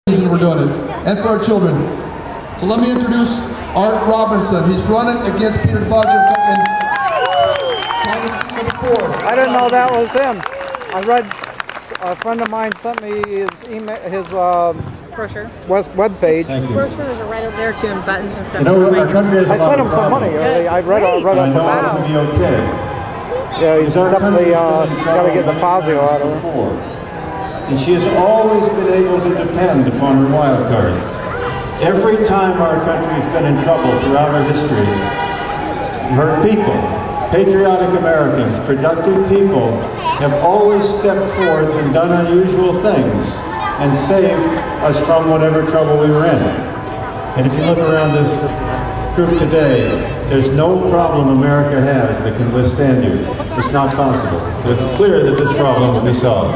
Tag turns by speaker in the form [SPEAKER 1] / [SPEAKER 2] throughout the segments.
[SPEAKER 1] reason we're doing it, and for our children. So let me introduce Art Robinson. He's running against Peter DeFazio in Congress number 4.
[SPEAKER 2] I didn't know that was him. I read, a friend of mine sent me his email, his
[SPEAKER 3] brochure.
[SPEAKER 2] web page.
[SPEAKER 3] The brochures are right over there too, and buttons and stuff.
[SPEAKER 4] You know, our country has a
[SPEAKER 2] I
[SPEAKER 4] lot
[SPEAKER 2] sent
[SPEAKER 4] of
[SPEAKER 2] him some money. I read
[SPEAKER 4] I know it's going to be okay.
[SPEAKER 2] Yeah, he's definitely got to get DeFazio out of her.
[SPEAKER 4] And she has always been able to depend upon her wild cards. Every time our country has been in trouble throughout our history, her people, patriotic Americans, productive people, have always stepped forth and done unusual things and saved us from whatever trouble we were in. And if you look around this group today, there's no problem America has that can withstand you. It's not possible. So it's clear that this problem will be solved.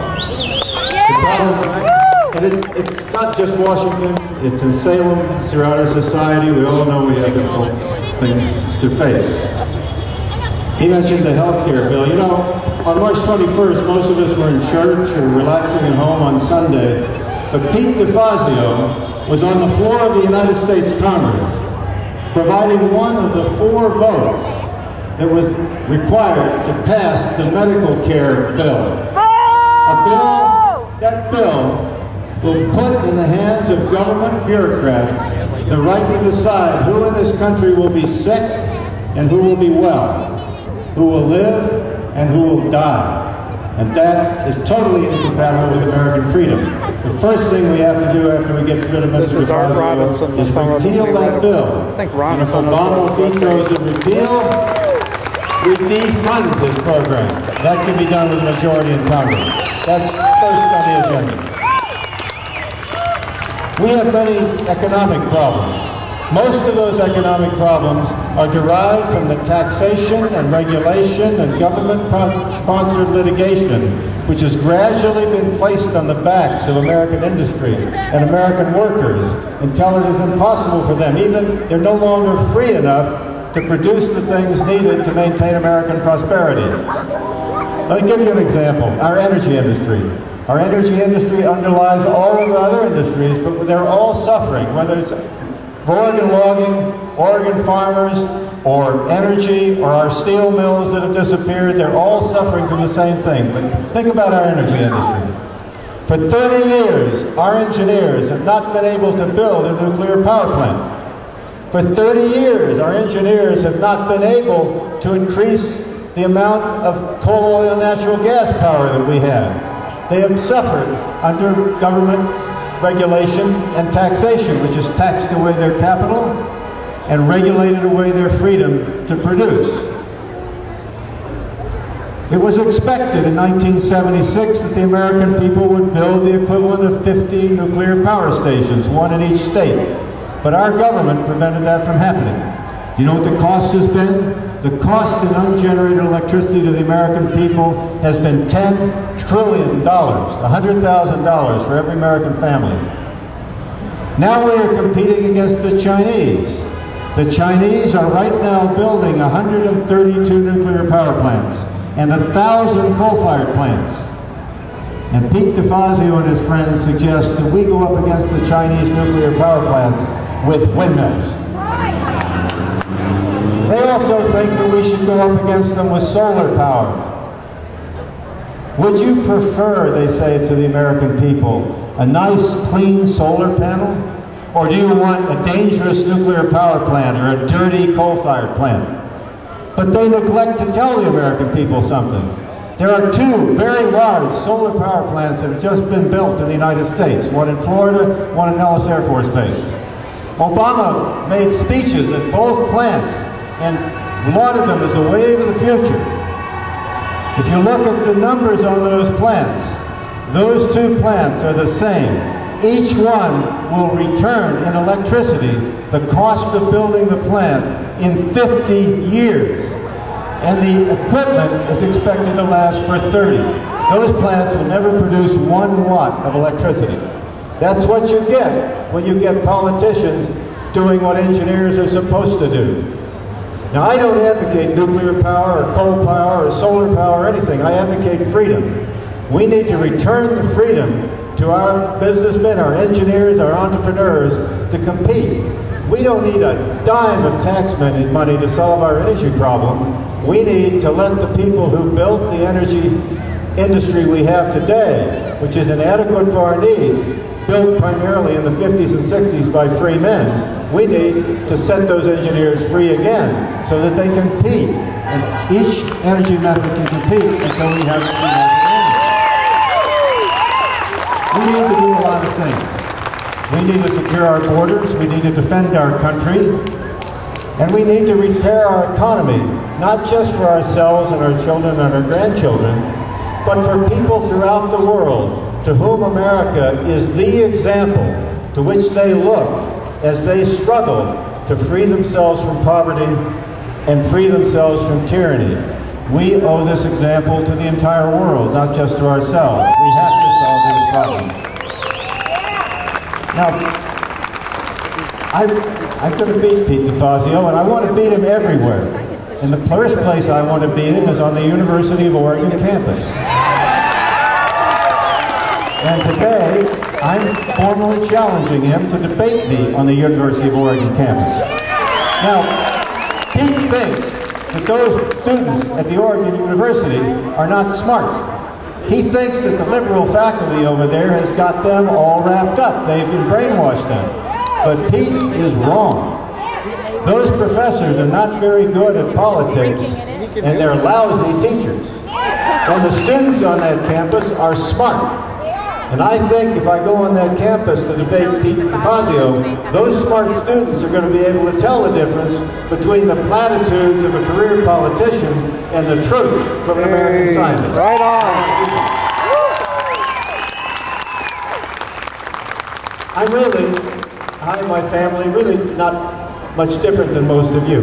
[SPEAKER 4] The problem, and it's not just Washington, it's in Salem, it's throughout our society. We all know we have difficult things to face. He mentioned the health care bill. You know, on March 21st, most of us were in church or relaxing at home on Sunday, but Pete DeFazio was on the floor of the United States Congress, providing one of the 4 votes that was required to pass the medical care bill. A bill, that bill will put in the hands of government bureaucrats the right to decide who in this country will be sick and who will be well, who will live and who will die. And that is totally incompatible with American freedom. The first thing we have to do after we get rid of Mr. DeFazio is repeal that bill. And if Obama vetoes the repeal, we defund his program. That can be done with a majority in Congress. That's first on the agenda. We have many economic problems. Most of those economic problems are derived from the taxation and regulation and government-sponsored litigation, which has gradually been placed on the backs of American industry and American workers until it is impossible for them. Even they're no longer free enough to produce the things needed to maintain American prosperity. Let me give you an example. Our energy industry. Our energy industry underlies all of our other industries, but they're all suffering, whether it's Oregon logging, Oregon farmers, or energy, or our steel mills that have disappeared. They're all suffering from the same thing. But think about our energy industry. For 30 years, our engineers have not been able to build a nuclear power plant. For 30 years, our engineers have not been able to increase the amount of coal, oil, and natural gas power that we have. They have suffered under government regulation and taxation, which has taxed away their capital and regulated away their freedom to produce. It was expected in 1976 that the American people would build the equivalent of 50 nuclear power stations, 1 in each state. But our government prevented that from happening. Do you know what the cost has been? The cost in ungenerated electricity to the American people has been $10 trillion, $100,000 for every American family. Now we are competing against the Chinese. The Chinese are right now building 132 nuclear power plants and 1,000 coal-fired plants. And Pete DeFazio and his friends suggest that we go up against the Chinese nuclear power plants with windmills. They also think that we should go up against them with solar power. Would you prefer, they say to the American people, a nice, clean solar panel? Or do you want a dangerous nuclear power plant or a dirty coal-fired plant? But they neglect to tell the American people something. There are 2 very large solar power plants that have just been built in the United States, one in Florida, one in Nellis Air Force Base. Obama made speeches at both plants and lauded them as a wave of the future. If you look at the numbers on those plants, those 2 plants are the same. Each one will return in electricity the cost of building the plant in 50 years. And the equipment is expected to last for 30. Those plants will never produce 1 watt of electricity. That's what you get when you get politicians doing what engineers are supposed to do. Now, I don't advocate nuclear power or coal power or solar power or anything. I advocate freedom. We need to return the freedom to our businessmen, our engineers, our entrepreneurs to compete. We don't need a dime of tax money to solve our energy problem. We need to let the people who built the energy industry we have today, which is inadequate for our needs, built primarily in the 50s and 60s by free men, we need to set those engineers free again so that they can compete. And each energy method can compete until we have free energy. We need to do a lot of things. We need to secure our borders, we need to defend our country, and we need to repair our economy, not just for ourselves and our children and our grandchildren, but for people throughout the world to whom America is the example to which they look as they struggle to free themselves from poverty and free themselves from tyranny. We owe this example to the entire world, not just to ourselves. We have to solve these problems. Now, I'm going to beat Pete DeFazio, and I want to beat him everywhere. And the first place I want to beat him is on the University of Oregon campus. And today, I'm formally challenging him to debate me on the University of Oregon campus. Now, Pete thinks that those students at the Oregon University are not smart. He thinks that the liberal faculty over there has got them all wrapped up. They've been brainwashed them. But Pete is wrong. Those professors are not very good at politics, and they're lousy teachers. And the students on that campus are smart. And I think if I go on that campus to debate Pete DeFazio, those smart students are going to be able to tell the difference between the platitudes of a career politician and the truth from an American scientist.
[SPEAKER 2] Right on.
[SPEAKER 4] I and my family, really not much different than most of you.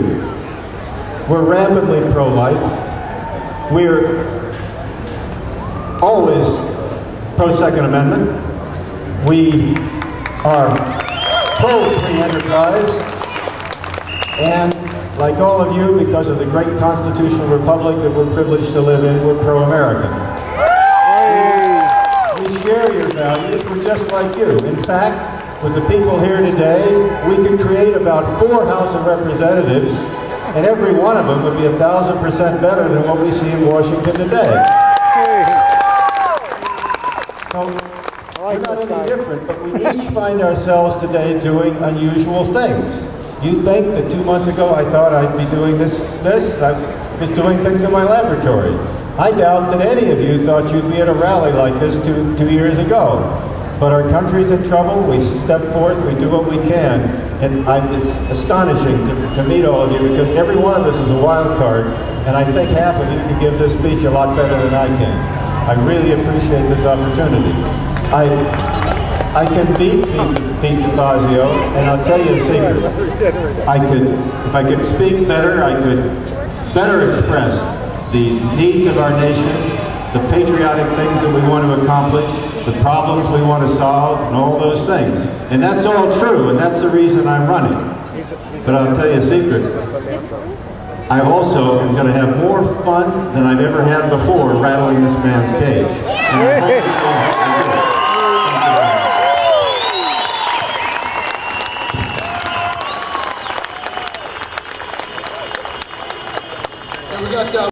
[SPEAKER 4] We're rapidly pro-life. We're always pro-Second Amendment. We are pro-free enterprise. And like all of you, because of the great constitutional republic that we're privileged to live in, we're pro-American. We share your values. We're just like you. In fact, with the people here today, we could create about 4 House of Representatives, and every one of them would be 1,000% better than what we see in Washington today. So, we're not any different, but we each find ourselves today doing unusual things. You think that 2 months ago I thought I'd be doing this? I was doing things in my laboratory. I doubt that any of you thought you'd be at a rally like this two years ago. But our country's in trouble, we step forth, we do what we can, and it's astonishing to meet all of you because every one of us is a wild card, and I think half of you can give this speech a lot better than I can. I really appreciate this opportunity. I can beat Pete DeFazio, and I'll tell you a secret. If I could speak better, I could better express the needs of our nation, the patriotic things that we want to accomplish, the problems we want to solve, and all those things. And that's all true, and that's the reason I'm running. But I'll tell you a secret. I also am going to have more fun than I've ever had before rattling this man's cage. And I hope it's going to